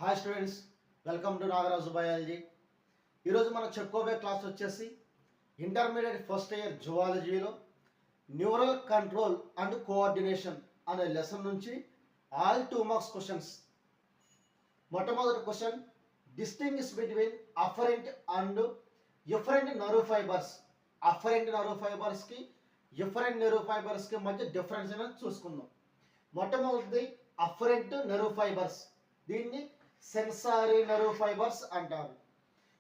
Hi students, welcome to Nagaraju biology. ఈరోజు మనం చెప్పుకోబోయే క్లాస్ వచ్చేసి ఇంటర్మీడియట్ ఫస్ట్ ఇయర్ జువాలజీలో న్యూరల్ కంట్రోల్ అండ్ కోఆర్డినేషన్ అనే లెసన్ నుంచి ఆల్ 2 మార్క్స్ క్వశ్చన్స్. మొట్టమొదటి question, distinguish between afferent and efferent nerve fibres. Afferent nerve ఫైబర్స్కి ఎఫరెంట్ నర్వ్ ఫైబర్స్కి మధ్య డిఫరెన్స్ అనేది చూసుకుందాం. మొట్టమొదటిది అఫరెంట్ నర్వ్ ఫైబర్స్, దీన్ని సెన్సారీ నర్వ్ ఫైబర్స్ అంటారు.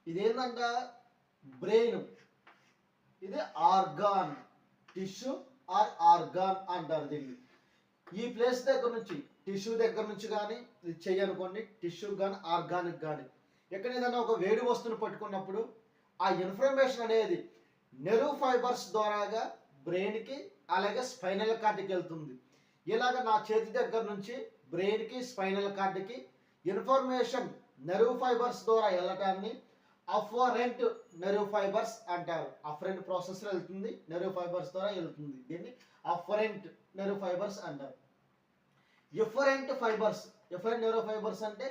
ఇదేంటంట బ్రెయిన్, ఇది ఆర్గాన్, టిష్యూ ఆర్ ఆర్గాన్ అంటారు దీన్ని. ఈ ప్లేస్ దగ్గర నుంచి టిష్యూ దగ్గర నుంచి కానీ ఇది చెయ్యి అనుకోండి, టిష్యూ కానీ ఆర్గానిక్ కానీ ఎక్కడ ఏదైనా ఒక వేడి వస్తువును పట్టుకున్నప్పుడు ఆ ఇన్ఫర్మేషన్ అనేది నెర్వ్ ఫైబర్స్ ద్వారాగా బ్రెయిన్కి అలాగే స్పైనల్ కార్డ్కి వెళ్తుంది. ఇలాగ నా చేతి దగ్గర నుంచి బ్రెయిన్కి స్పైనల్ కార్డ్కి ఇన్ఫర్మేషన్ నెర్వ్ ఫైబర్స్ ద్వారా వెళ్ళటాన్ని అఫరెంట్ నెర్వ్ ఫైబర్స్ అంటారు. అఫరెంట్ ప్రాసెస్లో వెళ్తుంది, నెర్వ్ ఫైబర్స్ ద్వారా వెళ్తుంది, దీన్ని అఫరెంట్ నెర్వ్ ఫైబర్స్ అంటారు. Afferent fibres, efferent nerve fibres అంటే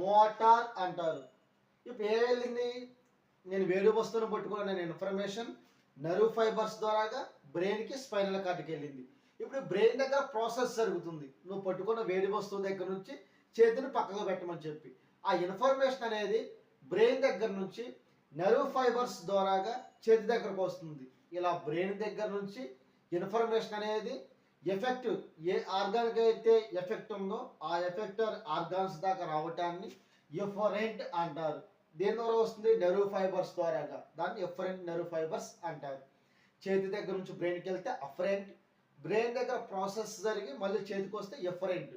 మోటార్ అంటారు. ఇప్పుడు ఏ వెళ్ళింది, నేను వేడి వస్తువును పట్టుకున్న ఇన్ఫర్మేషన్ నెర్వ్ ఫైబర్స్ ద్వారాగా బ్రెయిన్కి స్పైనల్ కార్డ్కి వెళ్ళింది. ఇప్పుడు బ్రెయిన్ దగ్గర ప్రాసెస్ జరుగుతుంది, నువ్వు పట్టుకున్న వేడి వస్తువు దగ్గర నుంచి చేతిని పక్కకు పెట్టమని చెప్పి ఆ ఇన్ఫర్మేషన్ అనేది బ్రెయిన్ దగ్గర నుంచి నెర్వ్ ఫైబర్స్ ద్వారాగా చేతి దగ్గరకు వస్తుంది. ఇలా బ్రెయిన్ దగ్గర నుంచి ఇన్ఫర్మేషన్ అనేది ఎఫెక్ట్, ఏ ఆర్గాన్కి అయితే ఎఫెక్ట్ ఉందో ఆ ఎఫెక్టర్ ఆర్గాన్స్ దాకా రావటాన్ని ఎఫరెంట్ అంటారు. దేని ద్వారా వస్తుంది, నెర్వ్ ఫైబర్స్ ద్వారాగా, దాన్ని ఎఫరెంట్ నెర్వ్ ఫైబర్స్ అంటారు. చేతి దగ్గర నుంచి బ్రెయిన్కి వెళ్తే అఫరెంట్, బ్రెయిన్ దగ్గర ప్రాసెస్ జరిగి మళ్ళీ చేతికి వస్తే ఎఫరెంట్.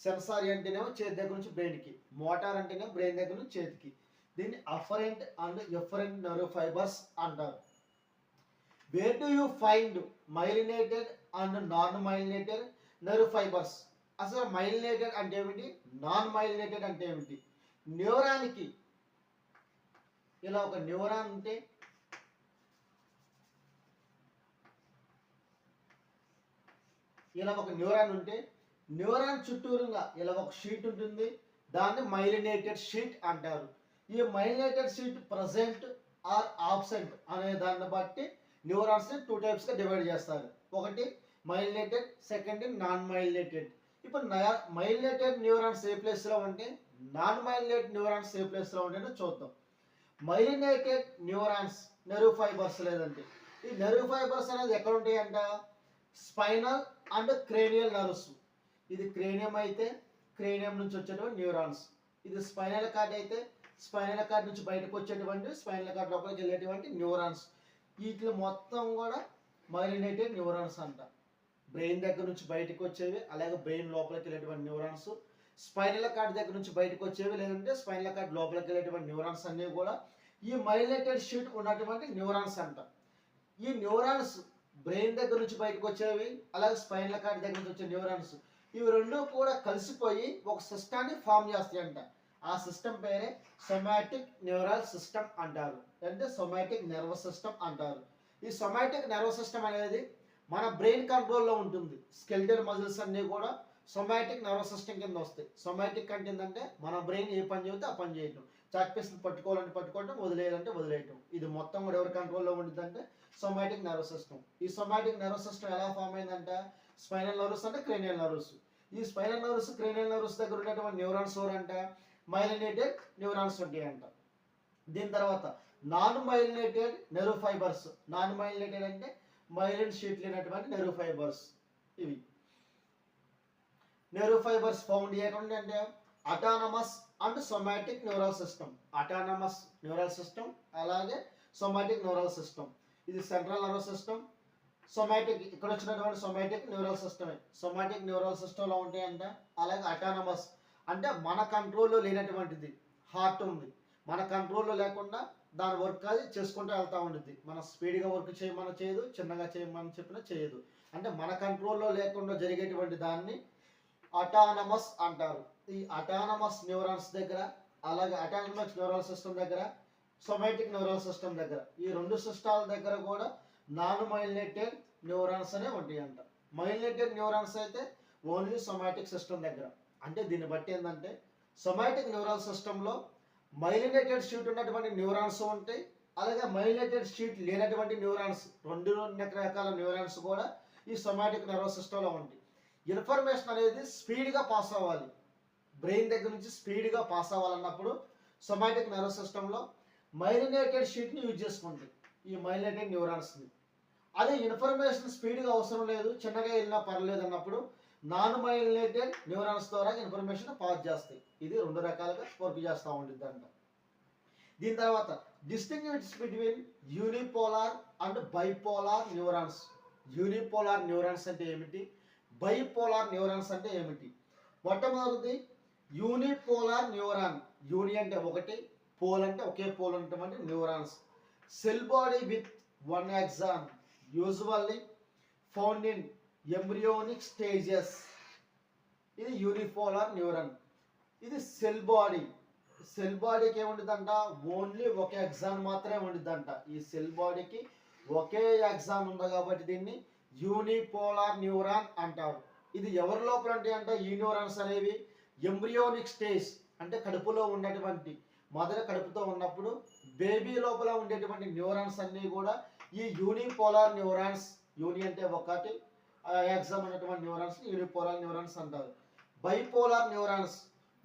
సెన్సారీ అంటేనేమో చేతి దగ్గర నుంచి బ్రెయిన్కి, మోటార్ అంటేనేమో బ్రెయిన్ దగ్గర నుంచి చేతికి, దీన్ని afferent and efferent nerve fibres అంటారు. Where do you find myelinated and non myelinated nerve fibres? అసలు మైలినేటెడ్ అంటే ఏమిటి, నాన్ మైలినేటెడ్ అంటే ఏమిటి? న్యూరాన్కి ఇలా ఒక న్యూరాన్ ఉంటే న్యూరాన్ చుట్టూరుగా ఇలా ఒక షీట్ ఉంటుంది, దాన్ని మైలినేటెడ్ షీట్ అంటారు. ఈ myelinated sheet present or absent అనే దాన్ని బట్టి న్యూరాన్స్ని 2 టైప్స్గా డివైడ్ చేస్తారు. ఒకటి మైలినేటెడ్, సెకండ్ నాన్ మైలినేటెడ్. ఇప్పుడు మైలినేటెడ్ న్యూరాన్స్ ఏ ప్లేస్లో ఉంటే, నాన్ మైలినేటెడ్ న్యూరాన్స్ ఏ ప్లేస్లో ఉంటాయో చూద్దాం. మైలినేటెడ్ న్యూరాన్స్ నెర్వ్ ఫైబర్స్ లేదంటే, ఈ నెర్వ్ ఫైబర్స్ అనేది ఎక్కడ ఉంటాయంట, స్పైనల్ అండ్ క్రేనియల్ నర్వ్స్. ఇది క్రేనియం అయితే క్రేనియం నుంచి వచ్చేటువంటి న్యూరాన్స్, ఇది స్పైనల్ కార్డ్ అయితే స్పైనల్ కార్డ్ నుంచి బయటకు వచ్చేటువంటి స్పైనల్ కార్డ్ లోపలికి వెళ్ళేటువంటి న్యూరాన్స్. వీటిలో మొత్తం కూడా మైలినేటెడ్ న్యూరాన్స్ అంట. బ్రెయిన్ దగ్గర నుంచి బయటకు వచ్చేవి, అలాగే బ్రెయిన్ లోపలికి వెళ్ళేటువంటి న్యూరాన్స్, స్పైనల్ కార్డ్ దగ్గర నుంచి బయటకు వచ్చేవి, లేదంటే స్పైనల్ కార్డ్ లోపలికి వెళ్ళేటువంటి న్యూరాన్స్ అన్నీ కూడా ఈ మైలినేటెడ్ షీట్ ఉన్నటువంటి న్యూరాన్స్ అంట. ఈ న్యూరాన్స్ బ్రెయిన్ దగ్గర నుంచి బయటకు వచ్చేవి, అలాగే స్పైనల్ కార్డ్ దగ్గర నుంచి వచ్చే న్యూరాన్స్, ఇవి రెండు కూడా కలిసిపోయి ఒక సిస్టాన్ని ఫామ్ చేస్తాయంట. ఆ సిస్టమ్ పేరే సొమాటిక్ న్యూరల్ సిస్టమ్ అంటారు, అంటే సొమాటిక్ నర్వస్ సిస్టమ్ అంటారు. ఈ సొమాటిక్ నర్వస్ సిస్టమ్ అనేది మన బ్రెయిన్ కంట్రోల్లో ఉంటుంది. స్కెలిటల్ మజిల్స్ అన్నీ కూడా సొమాటిక్ నర్వస్ సిస్టమ్ కింద వస్తాయి. సొమాటిక్ అంటే ఏంటంటే మన బ్రెయిన్ ఏ పని చెబితే ఆ పని చేయటం, చాక్పీస్ని పట్టుకోవాలంటే పట్టుకోవటం, వదిలేయాలంటే వదిలేయటం, ఇది మొత్తం కూడా ఎవరి కంట్రోల్లో ఉంటుందంటే సొమాటిక్ నర్వస్ సిస్టమ్. ఈ సొమాటిక్ నర్వస్ సిస్టమ్ ఎలా ఫామ్ అయిందంటే, స్పైనల్ నర్వ్స్ అంటే క్రేనియల్ నర్వ్స్. ఈ స్పైనల్ నర్వ్స్ క్రేనియల్ నర్వ్స్ దగ్గర ఉన్నటువంటి న్యూరాన్స్ ఎవరంటే మైలినేటెడ్ న్యూరాన్స్ ఉంటాయంట. దీని తర్వాత non myelinated nerve fibres. Non myelinated అంటే మైలిన్ షీట్ లేనటువంటి నెర్వ్ ఫైబర్స్. ఇవి నెర్వ్ ఫైబర్స్ ఫౌండ్ ఎక్కడ అంటే autonomous and somatic neural system. Autonomous neural system అలాగే సొమాటిక్ న్యూరల్ సిస్టమ్. ఇది సెంట్రల్ నర్వస్ సిస్టమ్. సొమాటిక్ ఇక్కడ వచ్చినటువంటి సొమాటిక్ న్యూరల్ సిస్టమే. సొమాటిక్ న్యూరల్ సిస్టంలో ఉంటాయంట. అలాగే అటానమస్ అంటే మన కంట్రోల్లో లేనటువంటిది. హార్ట్ ఉంది, మన కంట్రోల్లో లేకుండా దాని వర్క్ అది చేసుకుంటూ వెళ్తూ ఉంటుంది. మన స్పీడ్గా వర్క్ చేయమని చేయదు, చిన్నగా చేయమని చెప్పినా చేయదు. అంటే మన కంట్రోల్లో లేకుండా జరిగేటువంటి దాన్ని అటానమస్ అంటారు. ఈ అటానమస్ న్యూరాన్స్ దగ్గర, అలాగే అటానమస్ న్యూరల్ సిస్టమ్ దగ్గర, సొమాటిక్ న్యూరల్ సిస్టమ్ దగ్గర, ఈ 2 సిస్టాల దగ్గర కూడా నాన్ మైలినేటెడ్ న్యూరాన్స్ అనే ఉంటాయి అంట. మైలినేటెడ్ న్యూరాన్స్ అయితే ఓన్లీ సొమాటిక్ సిస్టమ్ దగ్గర. అంటే దీన్ని బట్టి ఏంటంటే సొమాటిక్ న్యూరల్ సిస్టంలో మైలినేటెడ్ షీట్ ఉన్నటువంటి న్యూరాన్స్ ఉంటాయి, అలాగే మైలినేటెడ్ షీట్ లేనటువంటి న్యూరాన్స్, రెండు రకాల న్యూరాన్స్ కూడా ఈ సొమాటిక్ నర్వస్ సిస్టంలో ఉంటాయి. ఇన్ఫర్మేషన్ అనేది స్పీడ్గా పాస్ అవ్వాలి, బ్రెయిన్ దగ్గర నుంచి స్పీడ్గా పాస్ అవ్వాలన్నప్పుడు సొమాటిక్ నర్వస్ సిస్టంలో మైలినేటెడ్ షీట్ని యూజ్ చేసుకుంటాయి, ఈ మైలినేటెడ్ న్యూరాన్స్ని. అదే ఇన్ఫర్మేషన్ స్పీడ్గా అవసరం లేదు, చిన్నగా వెళ్ళినా పర్లేదు అన్నప్పుడు నాన్ మైలినేటెడ్ న్యూరాన్స్ ద్వారా ఇన్ఫర్మేషన్ పాస్ చేస్తాయి. ఇది రెండు రకాలుగా వర్క్ చేస్తూ ఉంటుంది అంట. దీని తర్వాత distinguish between unipolar and bipolar neurons. Unipolar neurons అంటే ఏమిటి, బైపోలార్ న్యూరాన్స్ అంటే ఏమిటి? మొట్టమొదటిది యూనిపోలార్ న్యూరాన్. యూని అంటే ఒకటి, పోల్ అంటే ఒకే పోల్ ఉన్నటువంటి neurons. Cell body with one axon, usually found in embryonic stages. ఇది యూనిపోలార్ న్యూరాన్. ఇది సెల్ బాడీ. సెల్ బాడీకి ఏముంటుందంట, ఓన్లీ ఒక ఎగ్జాన్ మాత్రమే ఉంటుందంట. ఈ సెల్ బాడీకి ఒకే ఎగ్జాన్ ఉంది కాబట్టి దీన్ని యూనిపోలార్ న్యూరాన్ అంటారు. ఇది ఎవరి లోపల ఉంటాయి అంటే ఈ న్యూరాన్స్ అనేవి ఎంబ్రియోనిక్ స్టేజ్ అంటే కడుపులో ఉన్నటువంటి, మొదట కడుపుతో ఉన్నప్పుడు బేబీ లోపల ఉండేటువంటి న్యూరాన్స్ అన్నీ కూడా ఈ యూనిపోలార్ న్యూరాన్స్. యూని అంటే ఒకటి, ఎగ్జామ్ ఉన్నటువంటి న్యూరాన్స్ యూనిపోలార్ న్యూరాన్స్ అంటారు. Bipolar neurons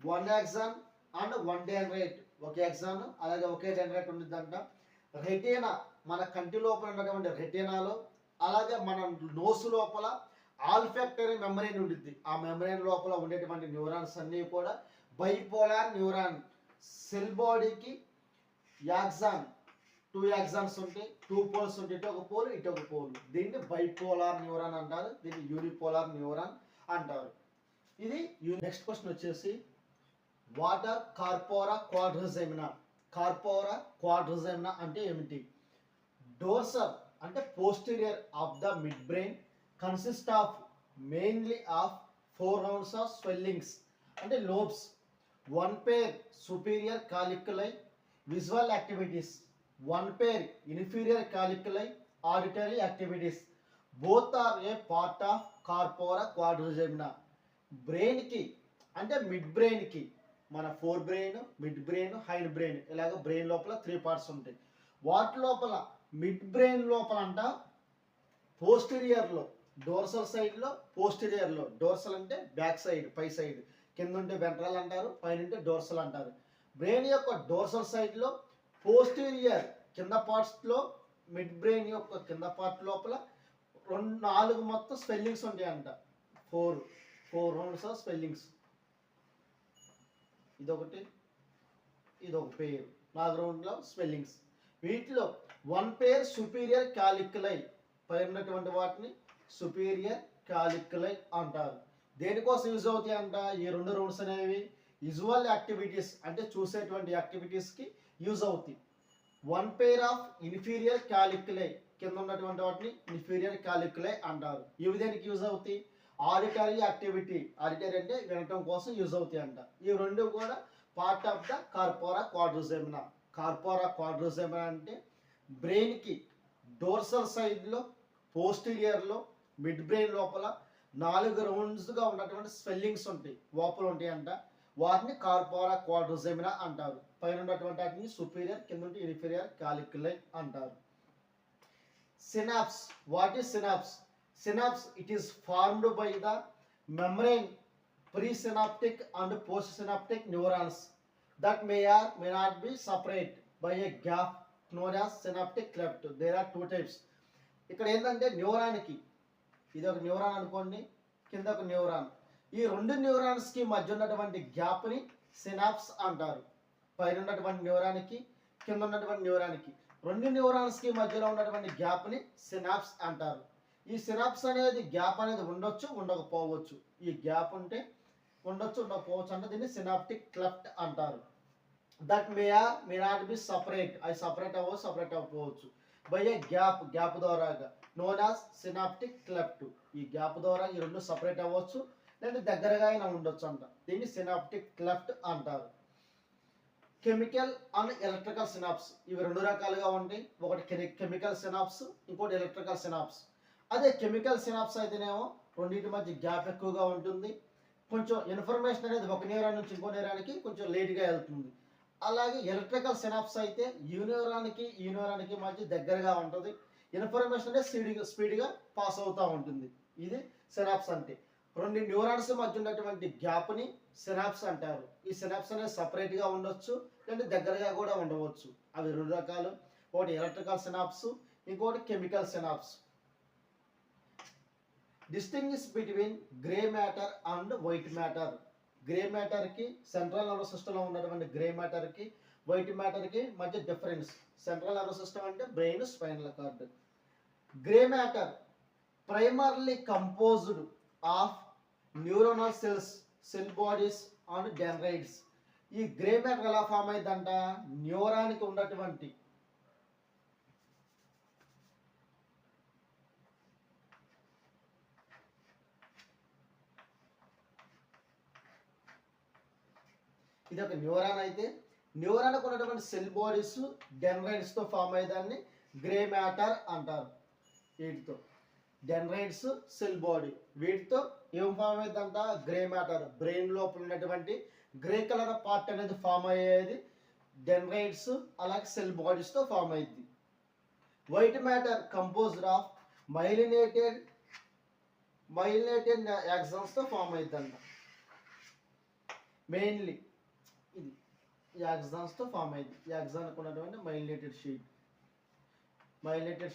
one axon and one dendrite, ఒక ఎగ్జాన్ అలాగే ఒకే డెండ్రైట్ ఉంటుందంట. రెటీనా, మన కంటి లోపల ఉన్నటువంటి రెటీనాలో, అలాగే మన నోసు లోపల ఆల్ఫాక్టరీ మెమరీన్ ఉంటుంది. ఆ మెమరీన్ లోపల ఉండేటువంటి న్యూరాన్స్ అన్నీ కూడా బైపోలార్ న్యూరాన్. సెల్ బాడీకి యాక్సాన్, 2 యాక్సాన్స్ ఉంటాయి, 2 పోల్స్ ఉంటాయి, ఇటు ఒక పోల్ ఇటు ఒక పోల్. దీన్ని బైపోలార్ న్యూరాన్ అంటారు, దీన్ని యూనిపోలార్ న్యూరాన్ అంటారు. ఇది నెక్స్ట్ క్వశ్చన్ వచ్చేసి వాటర్ కార్పోరా క్వాడ్రిజెమినా. కార్పోరా క్వాడ్రిజెమినా అంటే ఏమిటి? డోర్సల్ అంటే posterior of the mid brain consist of mainly of 4 rounds of swellings అంటే lobes. 1 pair superior caliculi visual activities, 1 pair inferior caliculi auditory activities. Both are a part of corpora quadrigemina. Brain కి అంటే mid brain కి, మన four brain, mid brain, hind brain, ఇలాగ brain లోపల 3 parts ఉంటాయి. వాటి లోపల మిడ్ బ్రెయిన్ లోపల అంట పోస్టీరియర్లో, డోర్సల్ సైడ్లో, పోస్టీరియర్లో, డోర్సల్ అంటే బ్యాక్ సైడ్ పై సైడ్, కింద ఉంటే వెంట్రల్ అంటారు, పైన ఉంటే డోర్సల్ అంటారు. బ్రెయిన్ యొక్క డోర్సల్ సైడ్లో పోస్టీరియర్ కింద పార్ట్స్లో, మిడ్ బ్రెయిన్ యొక్క కింద పార్ట్ లోపల 4 మొత్తం స్పెల్లింగ్స్ ఉంటాయి అంట. 4 రౌండ్స్ ఆఫ్ స్పెల్లింగ్స్. ఇదొకటి, ఇదొక పేరు, 4 రౌండ్ల స్పెల్లింగ్స్. వీటిలో 1 pair superior caliculi, పై ఉన్నటువంటి వాటిని సుపీరియర్ కాలిక్యులై అంటారు. దేనికోసం యూజ్ అవుతాయి అంట ఈ 2 రౌండ్స్ అనేవి? విజువల్ యాక్టివిటీస్ అంటే చూసేటువంటి యాక్టివిటీస్కి యూజ్ అవుతాయి. 1 pair ఆఫ్ ఇన్ఫీరియర్ కాలిక్యులై, కింద ఉన్నటువంటి వాటిని ఇన్ఫీరియర్ కాలిక్యులై అంటారు. ఇవి దేనికి యూజ్ అవుతాయి? ఆడిటరీ యాక్టివిటీ, ఆడిటరీ అంటే వినటం కోసం యూజ్ అవుతాయి అంట. ఈ 2 కూడా పార్ట్ ఆఫ్ ద కార్పోరా క్వాడ్రిజెమినా. కార్పోరా క్వాడ్రిజెమినా అంటే బ్రెయిన్కి డోర్సల్ సైడ్లో, పోస్టీరియర్లో, మిడ్ బ్రెయిన్ లోపల 4 రౌండ్స్గా ఉన్నటువంటి స్వెల్లింగ్స్ ఉంటాయి, వాపులు ఉంటాయి అంట. వాటిని కార్పోరా క్వాడ్రిజెమినా అంటారు. పైన ఉన్నటువంటి వాటిని సుపీరియర్, కింద ఉంటే ఇన్ఫీరియర్ కాలిక్యులై అంటారు. Synapse. What is synapse? Synapse, it is formed by the membrane presynaptic and postsynaptic neurons that may or may not be separate by a gap known as synaptic cleft. There are 2 types. ఇక్కడ ఏంటంటే న్యూరాన్కి, ఇది ఒక neuron అనుకోండి, కింద ఒక neuron, ఈ 2 న్యూరాన్స్కి మధ్య ఉన్నటువంటి గ్యాప్ని సినాప్స్ అంటారు. పైన ఉన్నటువంటి న్యూరాన్కి, కింద ఉన్నటువంటి న్యూరాన్కి, 2 న్యూరాన్స్కి మధ్యలో ఉన్నటువంటి గ్యాప్ని సినాప్స్ అంటారు. ఈ సినాప్స్ అనేది గ్యాప్ అనేది ఉండొచ్చు, ఉండకపోవచ్చు. ఈ గ్యాప్ ఉంటే ఉండొచ్చు, ఉండకపోవచ్చు అంటే దీన్ని సినాప్టిక్ క్లెఫ్ట్ అంటారు. That may or may not be separate, అవి సపరేట్ అవ్వచ్చు, సపరేట్ అవ్వవచ్చు. బై ఏ గ్యాప్ ద్వారాగా నోన్ యాజ్ సినాప్టిక్ క్లెఫ్ట్. ఈ గ్యాప్ ద్వారా ఈ 2 సపరేట్ అవ్వచ్చు, లేదా దగ్గరగా అయినా ఉండొచ్చు అంట. దీన్ని సినాప్టిక్ క్లెఫ్ట్ అంటారు. కెమికల్ అండ్ ఎలక్ట్రికల్ సినాప్స్, ఇవి 2 రకాలుగా ఉంటాయి. ఒకటి కెమికల్ సినాప్స్, ఇంకోటి ఎలక్ట్రికల్ సినాప్స్. అదే కెమికల్ సినాప్స్ అయితేనేమో రెండింటి మధ్య గ్యాప్ ఎక్కువగా ఉంటుంది. కొంచెం ఇన్ఫర్మేషన్ అనేది ఒక న్యూరాన్ నుంచి ఇంకో న్యూరాన్కి కొంచెం లేట్గా వెళ్తుంది. అలాగే ఎలక్ట్రికల్ సినాప్స్ అయితే ఈ న్యూరాన్కి మధ్య దగ్గరగా ఉంటుంది. ఇన్ఫర్మేషన్ అనేది స్పీడ్గా పాస్ అవుతూ ఉంటుంది. ఇది సినాప్స్ అంటే. రెండు న్యూరాన్స్ మధ్య ఉన్నటువంటి గ్యాప్ని సినాప్స్ అంటారు. ఈ సినాప్స్ అనేది సపరేట్గా ఉండొచ్చు, లేదంటే దగ్గరగా కూడా ఉండవచ్చు. అవి రెండు రకాలు. ఒకటి ఎలక్ట్రికల్ సినాప్స్, ఇంకోటి chemical synapse. Distinguish between grey matter and white matter. Grey మ్యాటర్కి సెంట్రల్ నర్వస్ సిస్టంలో ఉన్నటువంటి గ్రే మ్యాటర్కి వైట్ మ్యాటర్కి మధ్య డిఫరెన్స్. సెంట్రల్ నర్వస్ సిస్టమ్ అంటే brain, spinal cord. Grey matter primarily composed of neuronal cells, cell bodies and dendrites. ఈ grey matter ఎలా form అయిందంట, న్యూరాన్కి ఉన్నటువంటి ఇది ఒక న్యూరాన్ అయితే న్యూరాన్కు ఉన్నటువంటి సెల్ బాడీస్ డెండ్రైట్స్తో ఫామ్ అయ్యేదాన్ని గ్రే మ్యాటర్ అంటారు. వీటితో డెండ్రైట్స్, సెల్ బాడీ, వీటితో ఏం ఫామ్ అయ్యేదంట, గ్రే మ్యాటర్. బ్రెయిన్ లోపల ఉన్నటువంటి గ్రే కలర్ పార్ట్ అనేది ఫామ్ అయ్యేది డెండ్రైట్స్, అలాగే సెల్ బాడీస్తో ఫామ్ అయ్యింది. White matter composed of myelinated యాక్సన్స్తో ఫామ్ అయ్యిందంట. మెయిన్లీ ఇది యాక్సాన్స్తో ఫామ్ అయింది. యాక్సాన్కు ఉన్నటువంటి మైలినేటెడ్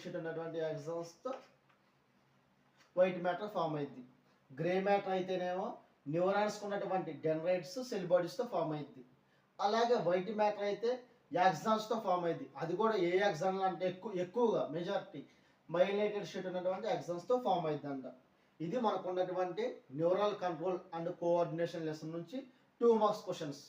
షీట్ ఉన్నటువంటి యాక్సాన్స్తో వైట్ మ్యాటర్ ఫామ్ అయింది. గ్రే మ్యాటర్ అయితేనేమో న్యూరాన్స్కి ఉన్నటువంటి డెండ్రైట్స్, సెల్ బాడీస్తో ఫామ్ అయింది. అలాగే వైట్ మ్యాటర్ అయితే యాక్సాన్స్తో ఫామ్ అయింది. అది కూడా ఏ యాక్సాన్ అంటే ఎక్కువగా మెజారిటీ మైలినేటెడ్ షీట్ ఉన్నటువంటి యాక్సాన్స్తో ఫామ్ అయిందంట. ఇది మనకు ఉన్నటువంటి neural control and coordination lesson నుంచి 2 మార్క్స్ క్వశ్చన్స్.